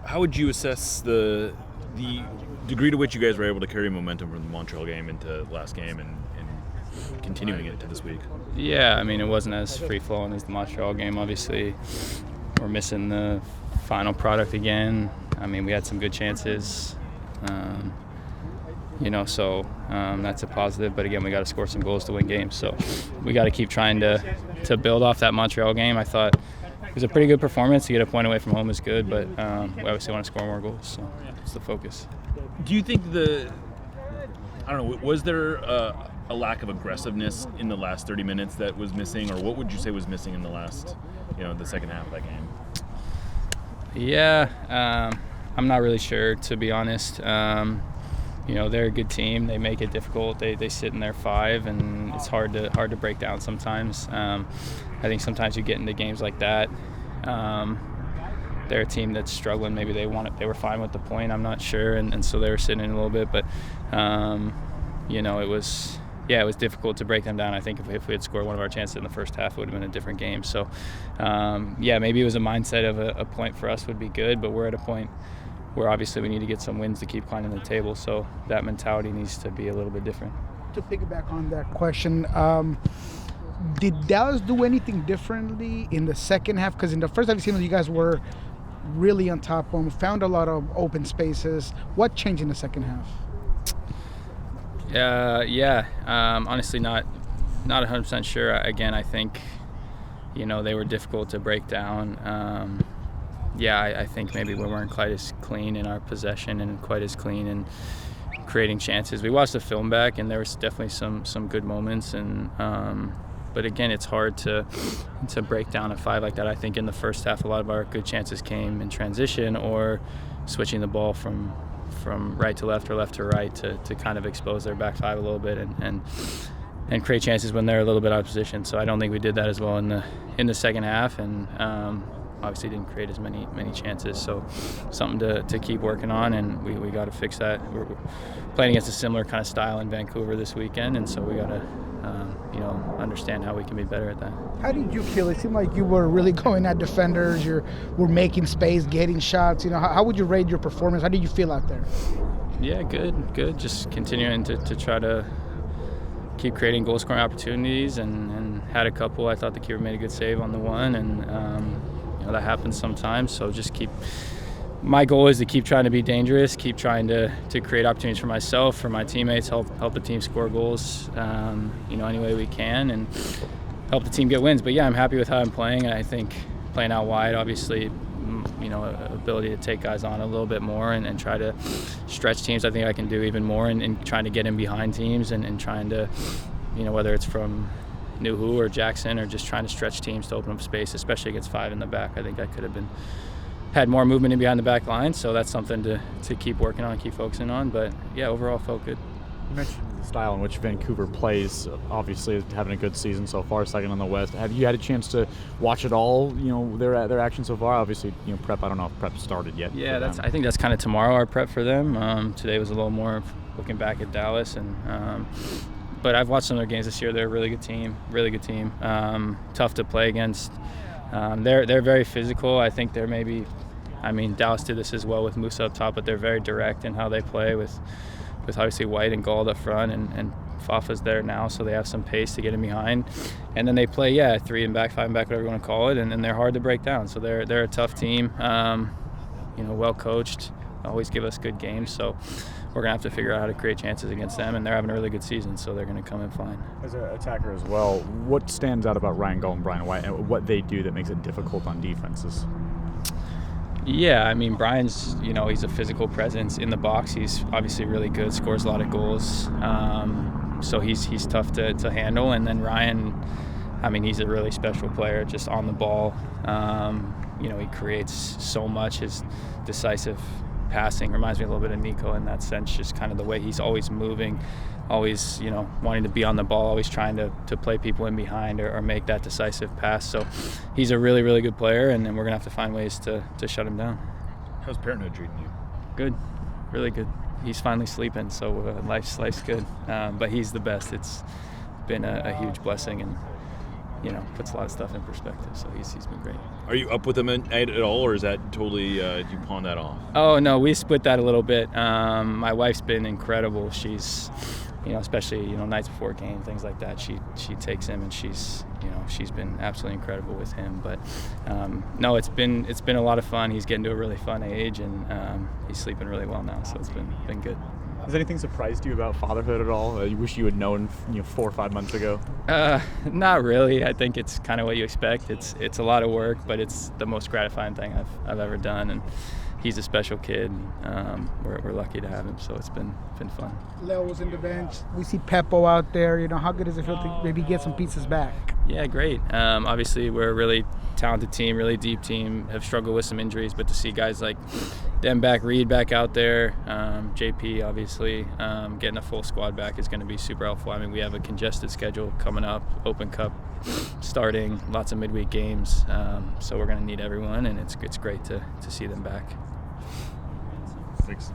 how would you assess the degree to which you guys were able to carry momentum from the Montreal game into last game and continuing it to this week? Yeah, I mean, it wasn't as free-flowing as the Montreal game. Obviously, we're missing the final product again. I mean, we had some good chances, so that's a positive. But again, we got to score some goals to win games. So we got to keep trying to build off that Montreal game. I thought it was a pretty good performance. To get a point away from home is good, but we obviously want to score more goals. So it's the focus. Do you think was there a lack of aggressiveness in the last 30 minutes that was missing, or what would you say was missing in the last, the second half of that game? Yeah, I'm not really sure, to be honest. They're a good team. They make it difficult. They sit in their 5, and it's hard to break down sometimes. I think sometimes you get into games like that. They're a team that's struggling. Maybe they were fine with the point. I'm not sure, and so they were sitting in a little bit. But it was difficult to break them down. I think if we had scored one of our chances in the first half, it would have been a different game. So, maybe it was a mindset of a point for us would be good, but we're at a point where obviously we need to get some wins to keep climbing the table. So that mentality needs to be a little bit different. To piggyback on that question, did Dallas do anything differently in the second half? Because in the first half, it seemed like you guys were really on top of them, found a lot of open spaces. What changed in the second half? Honestly, not 100% sure. Again, I think, they were difficult to break down. I think maybe we weren't quite as clean in our possession and quite as clean in creating chances. We watched the film back, and there was definitely some good moments. And but again, it's hard to break down a 5 like that. I think in the first half, a lot of our good chances came in transition or switching the ball from right to left or left to right to kind of expose their back 5 a little bit and create chances when they're a little bit out of position. So I don't think we did that as well in the second half, and obviously didn't create as many chances. So something to keep working on, and we got to fix that. We're playing against a similar kind of style in Vancouver this weekend, and so we got to understand how we can be better at that. How did you feel? It seemed like you were really going at defenders. You were making space, getting shots. How would you rate your performance? How did you feel out there? Yeah, good. Just continuing to try to keep creating goal-scoring opportunities, and had a couple. I thought the keeper made a good save on the one, and that happens sometimes. So just my goal is to keep trying to be dangerous, keep trying to create opportunities for myself, for my teammates, help the team score goals, any way we can, and help the team get wins. But yeah, I'm happy with how I'm playing. I think playing out wide, obviously, ability to take guys on a little bit more and try to stretch teams. I think I can do even more in trying to get in behind teams and trying to, whether it's from Nuhu or Jackson or just trying to stretch teams to open up space, especially against 5 in the back. I think I could have had more movement in behind the back line, so that's something to keep working on, keep focusing on. But yeah, overall felt good. You mentioned the style in which Vancouver plays, obviously having a good season so far, second on the West. Have you had a chance to watch it all, their action so far? Obviously, prep, I don't know if prep started yet. Yeah, I think that's kind of tomorrow, our prep for them. Today was a little more looking back at Dallas, and but I've watched some of their games this year. They're a really good team. Tough to play against. They're very physical. I think they're Dallas did this as well with Musa up top, but they're very direct in how they play with obviously White and Gauld up front, and Fafa's there now, so they have some pace to get in behind. And then they play, 3 and back, 5 and back, whatever you want to call it, and they're hard to break down. So they're a tough team, well coached, always give us good games. So we're going to have to figure out how to create chances against them, and they're having a really good season, so they're going to come in fine. As an attacker as well, what stands out about Ryan Gauld and Brian White and what they do that makes it difficult on defenses? Yeah, Brian's, he's a physical presence in the box. He's obviously really good, scores a lot of goals. So he's tough to handle. And then Ryan, he's a really special player just on the ball. He creates so much. His decisive passing reminds me a little bit of Nico in that sense, just kind of the way he's always moving, always, wanting to be on the ball, always trying to play people in behind or make that decisive pass. So he's a really, really good player, and we're going to have to find ways to shut him down. How's parenthood treating you? Good, really good. He's finally sleeping, so life's good. But he's the best. It's been a huge blessing, and puts a lot of stuff in perspective. So he's been great. Are you up with him at all, or is that totally you pawn that off? Oh no, we split that a little bit. My wife's been incredible. She's, especially nights before game, things like that. She takes him, and she's been absolutely incredible with him. But no, it's been a lot of fun. He's getting to a really fun age, and he's sleeping really well now. So it's been good. Has anything surprised you about fatherhood at all? You wish you had known 4 or 5 months ago? Not really. I think it's kind of what you expect. It's a lot of work, but it's the most gratifying thing I've ever done. And he's a special kid. We're lucky to have him, so it's been fun. Leo was in the bench. We see Peppo out there. How good does it feel to maybe get some pieces back? Yeah, great. Obviously, we're a really talented team, really deep team. Have struggled with some injuries, but to see guys like them back, Reed back out there, JP obviously, getting a full squad back is going to be super helpful. I mean, we have a congested schedule coming up, Open Cup starting, lots of midweek games, so we're going to need everyone, and it's great to see them back. Thanks.